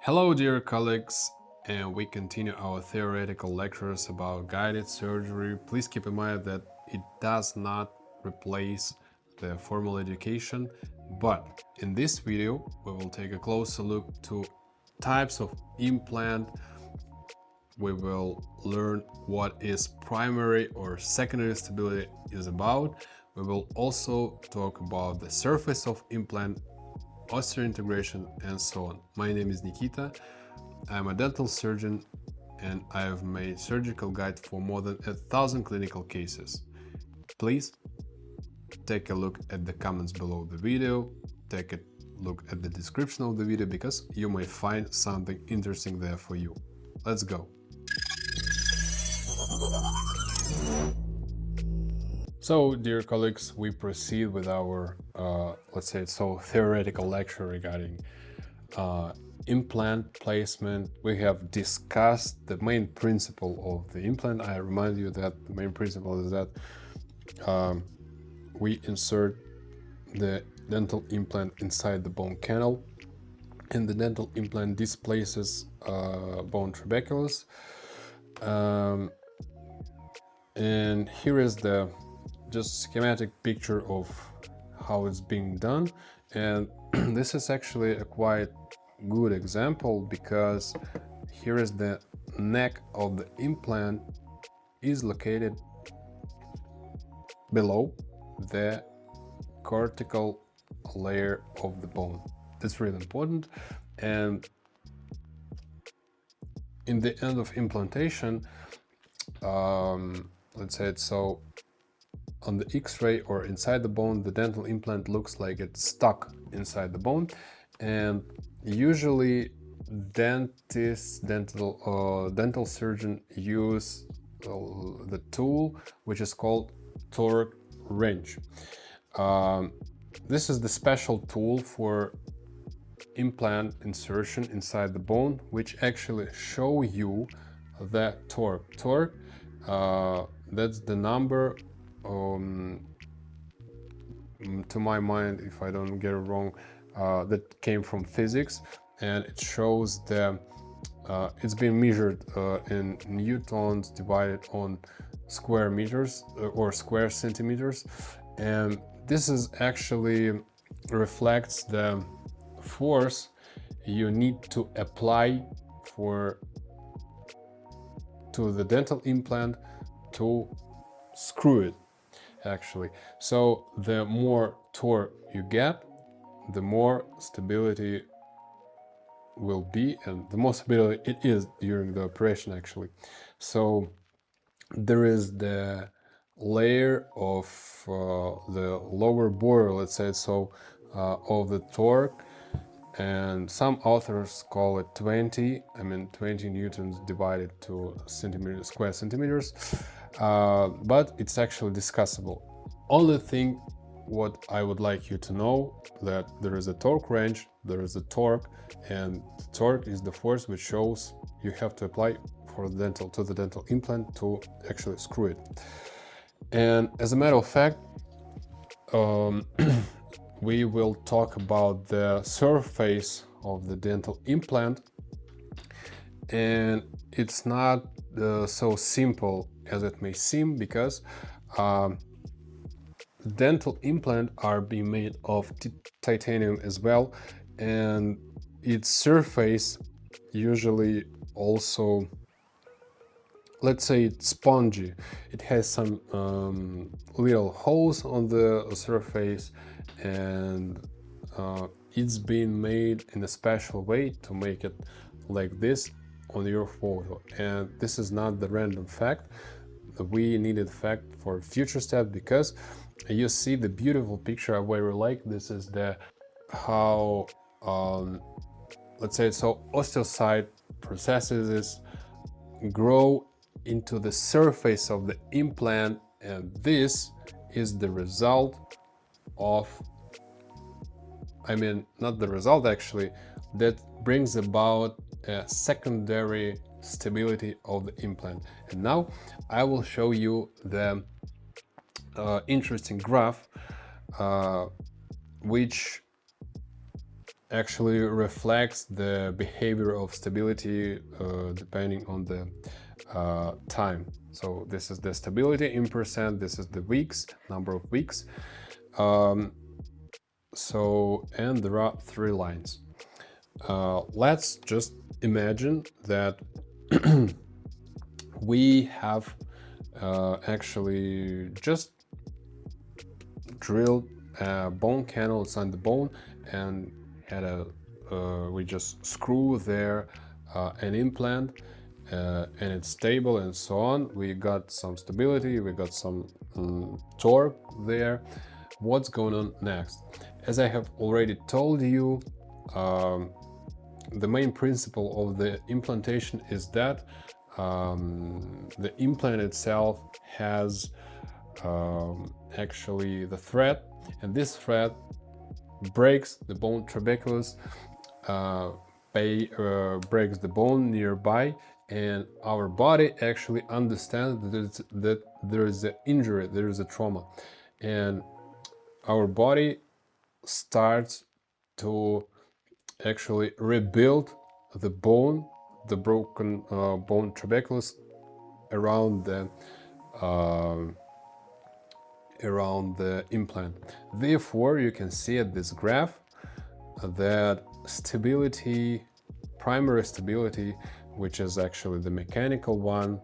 Hello dear colleagues, and we continue our theoretical lectures about guided surgery. Please keep in mind that it does not replace the formal education, but in this video we will take a closer look to types of implant. We will learn what is primary or secondary stability is about. We will also talk about the surface of implant, osseointegration, and so on. My name is Nikita. I'm a dental surgeon and I have made surgical guide for more than 1,000 clinical cases. Please take a look at the comments below the video, take a look at the description of the video because you may find something interesting there for you. Let's go. So, dear colleagues, we proceed with our, let's say, theoretical lecture regarding implant placement. We have discussed the main principle of the implant. I remind you that the main principle is that we insert the dental implant inside the bone canal, and the dental implant displaces bone trabeculus. And here is the just schematic picture of how it's being done, and this is actually a quite good example because here is the neck of the implant is located below the cortical layer of the bone. That's really important. And in the end of implantation, let's say it's so on the x-ray or inside the bone, the dental implant looks like it's stuck inside the bone, and usually dental surgeon use the tool which is called torque wrench. This is the special tool for implant insertion inside the bone, which actually show you the torque. Torque, that's the number, to my mind, if I don't get it wrong, that came from physics, and it shows the it's been measured in newtons divided on square meters or square centimeters, and this is actually reflects the force you need to apply to the dental implant to screw it actually. So the more torque you get, the more stability will be, and the more stability it is during the operation actually. So there is the layer of the lower border, let's say so, of the torque, and some authors call it 20 newtons divided to square centimeters, but it's actually discussable. Only thing what I would like you to know, that there is a torque wrench, there is a torque, and torque is the force which shows you have to apply to the dental implant to actually screw it. And as a matter of fact, we will talk about the surface of the dental implant, and it's not so simple as it may seem, because dental implant are being made of titanium as well, and its surface usually also, let's say, it's spongy. It has some little holes on the surface, and it's been made in a special way to make it like this on your photo. And this is not the random fact. We needed fact for future step, because you see the beautiful picture I very like. This is the how let's say so osteocyte processes grow into the surface of the implant, and this is the result of, not the result actually, that brings about a secondary stability of the implant. And now I will show you the interesting graph which actually reflects the behavior of stability depending on the time. So this is the stability in percent, this is the weeks, number of weeks. And there are 3 lines. Let's just imagine that we have actually just drilled a bone canal inside the bone and had we just screw there an implant and it's stable and so on. We got some stability, we got some torque there. What's going on next? As I have already told you, the main principle of the implantation is that the implant itself has actually the thread, and this thread breaks the bone trabeculus, breaks the bone nearby, and our body actually understands that there is an injury, there is a trauma, and our body starts to actually rebuild the bone, the broken bone trabeculus around the implant. Therefore, you can see at this graph that stability, primary stability, which is actually the mechanical one,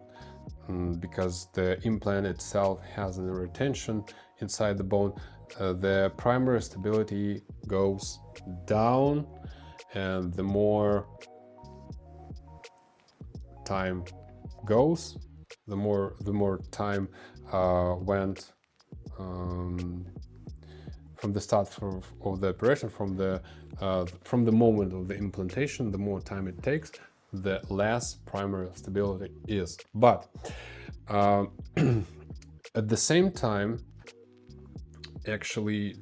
because the implant itself has a retention inside the bone, the primary stability goes down, and the more time goes, the more time went from the start of the operation, from the moment of the implantation, the more time it takes, the less primary stability is. But at the same time, actually,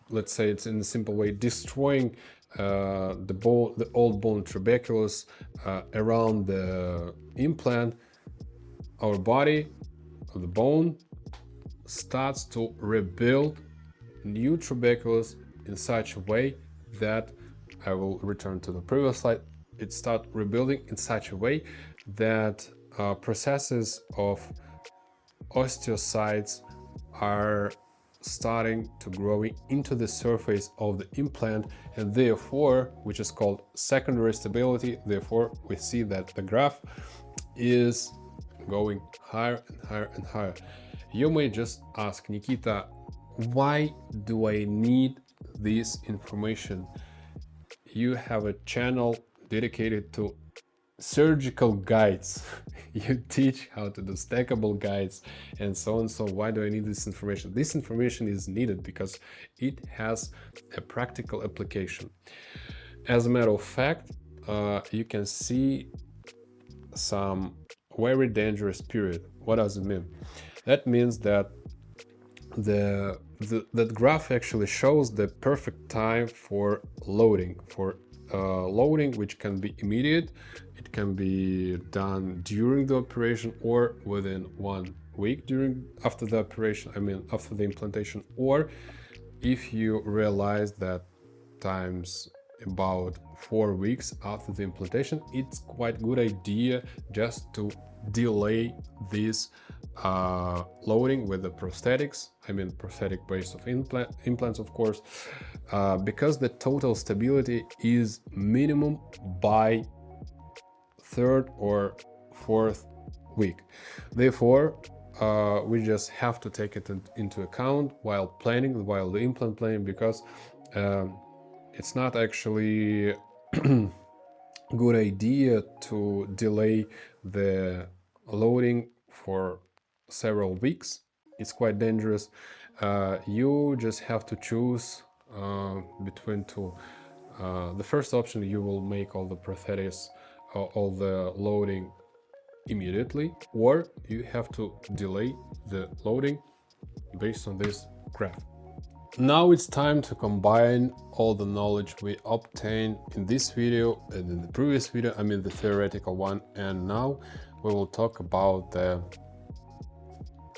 let's say it's in a simple way, destroying the old bone trabeculus around the implant, our body, the bone, starts to rebuild new trabeculus in such a way that, I will return to the previous slide, it starts rebuilding in such a way that processes of osteocytes are starting to grow into the surface of the implant, and therefore, which is called secondary stability, therefore we see that the graph is going higher and higher and higher. You may just ask, Nikita, why do I need this information? You have a channel dedicated to surgical guides. You teach how to do stackable guides and so on. So why do I need this information? This information is needed because it has a practical application. As a matter of fact, you can see some very dangerous period. What does it mean? That means that that graph actually shows the perfect time for loading, which can be immediate. It can be done during the operation or within 1 week after the operation, after the implantation, or if you realize that times about 4 weeks after the implantation, it's quite good idea just to delay this loading with the prosthetics, prosthetic base of implants, of course, because the total stability is minimum by 3rd or 4th week. Therefore, we just have to take it into account while the implant planning, because it's not actually good idea to delay the loading for several weeks. It's quite dangerous. You just have to choose between two. The first option, you will make all the prosthetics, all the loading immediately, or you have to delay the loading based on this graph. Now it's time to combine all the knowledge we obtained in this video and in the previous video, the theoretical one, and now we will talk about the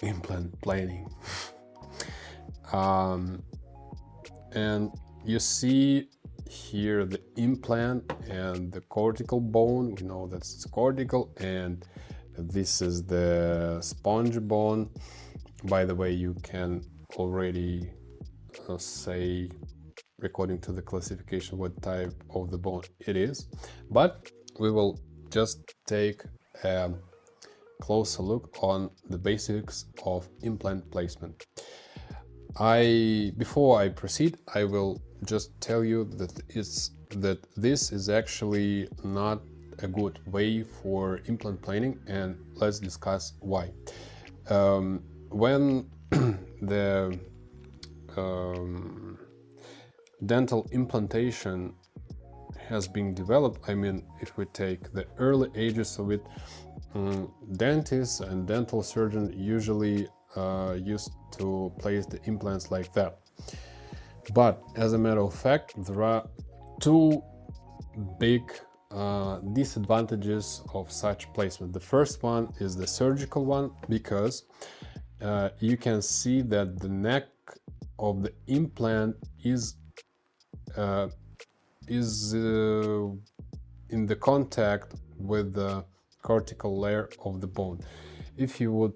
implant planning. And you see here the implant and the cortical bone. We know that's cortical, and this is the sponge bone. By the way, you can already say, according to the classification, what type of the bone it is, but we will just take a closer look on the basics of implant placement. Before I proceed, I will just tell you that this is actually not a good way for implant planning, and let's discuss why. When the dental implantation has been developed, I mean, if we take the early ages of it, dentists and dental surgeons usually used to place the implants like that. But as a matter of fact, there are two big disadvantages of such placement. The first one is the surgical one, because you can see that the neck of the implant is in the contact with the cortical layer of the bone. If you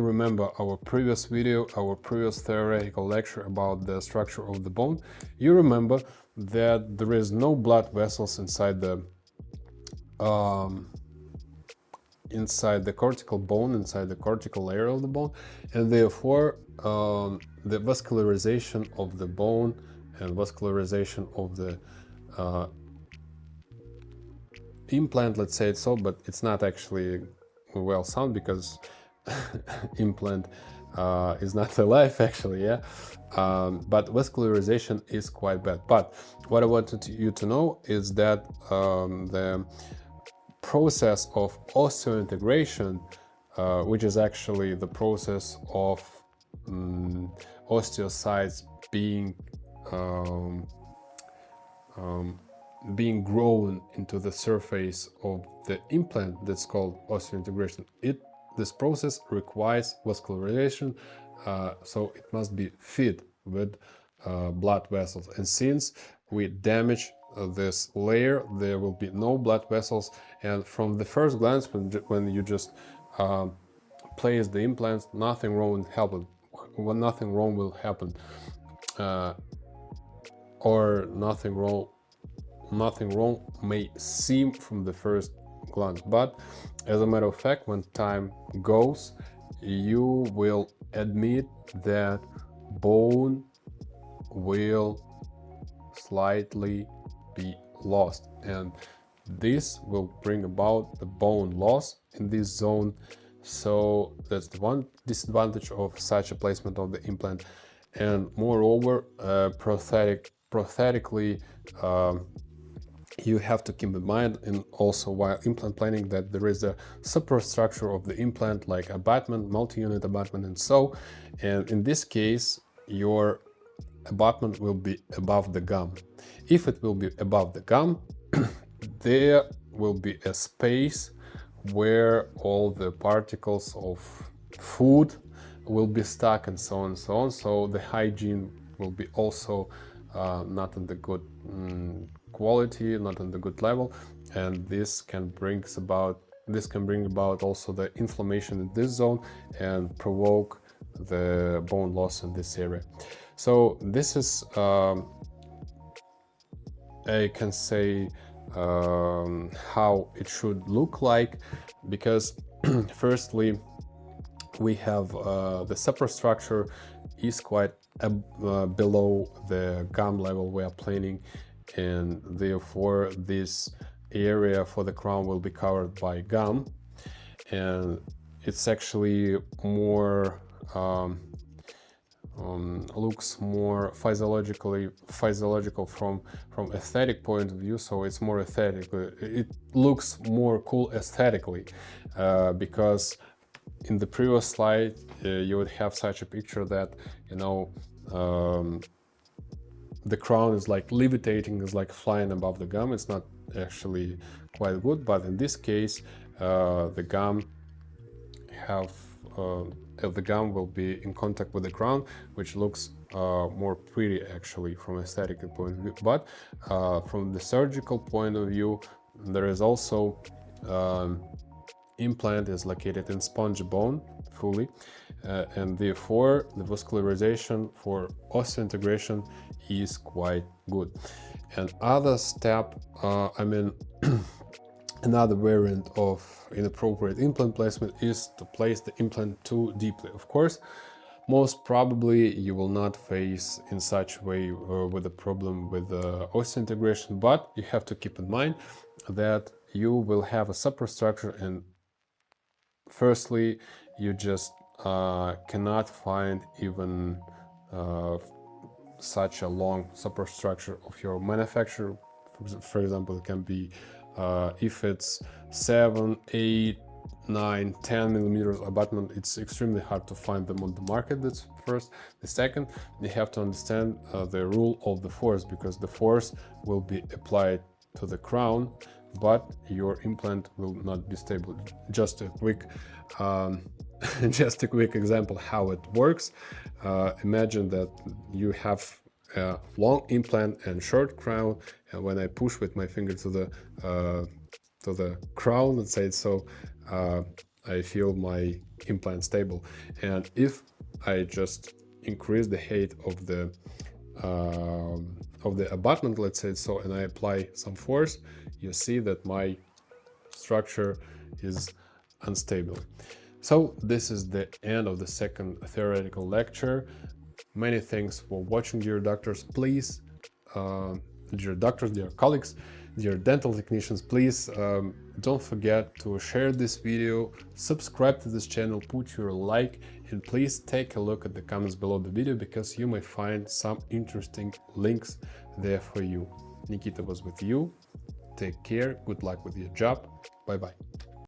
remember our previous video, our previous theoretical lecture about the structure of the bone, you remember that there is no blood vessels inside the cortical bone, inside the cortical layer of the bone, and therefore the vascularization of the bone and vascularization of the implant, let's say it so, but it's not actually well sound, because implant is not alive actually, yeah. But vascularization is quite bad. But what I wanted you to know is that the process of osseointegration, which is actually the process of osteocytes being grown into the surface of the implant, that's called osseointegration. This process requires vascularization, so it must be fed with blood vessels. And since we damage this layer, there will be no blood vessels, and from the first glance, when you just place the implants, nothing wrong will happen, or nothing wrong may seem from the first glance. But as a matter of fact, when time goes, you will admit that bone will slightly be lost, and this will bring about the bone loss in this zone. So that's the one disadvantage of such a placement of the implant. And moreover, prosthetically, you have to keep in mind, and also while implant planning, that there is a superstructure of the implant, like abutment, multi-unit abutment, and in this case your abutment will be above the gum. If it will be above the gum, there will be a space where all the particles of food will be stuck, and so on and so on. So the hygiene will be also not in the good quality, not in the good level, and this can bring about also the inflammation in this zone and provoke the bone loss in this area. So this is I can say how it should look like, because firstly we have the superstructure is quite below the gum level we are planning, and therefore this area for the crown will be covered by gum, and it's actually more looks more physiological from aesthetic point of view. So it's more aesthetic, it looks more cool aesthetically, because in the previous slide you would have such a picture that, you know, the crown is like levitating, is like flying above the gum. It's not actually quite good, but in this case the gum will be in contact with the crown, which looks more pretty actually from aesthetic point of view. But from the surgical point of view, there is also implant is located in spongy bone fully, and therefore the vascularization for osseointegration is quite good. And other step, another variant of inappropriate implant placement is to place the implant too deeply. Of course, most probably you will not face in such way with a problem with osseointegration, but you have to keep in mind that you will have a superstructure, and firstly, you just cannot find even such a long superstructure of your manufacturer. For example, it can be if it's 7, 8, 9, 10 millimeters abutment, it's extremely hard to find them on the market. That's first. The second, you have to understand the rule of the force, because the force will be applied to the crown, but your implant will not be stable. Just a quick just a quick example how it works. Imagine that you have a long implant and short crown, and when I push with my finger to the crown, let's say so, I feel my implant stable. And if I just increase the height of the abutment, let's say so, and I apply some force, you see that my structure is unstable. So this is the end of the second theoretical lecture. Many thanks for watching, dear doctors. Please, dear doctors, dear colleagues, dear dental technicians, please don't forget to share this video, subscribe to this channel, put your like, and please take a look at the comments below the video, because you may find some interesting links there for you. Nikita was with you. Take care. Good luck with your job. Bye-bye.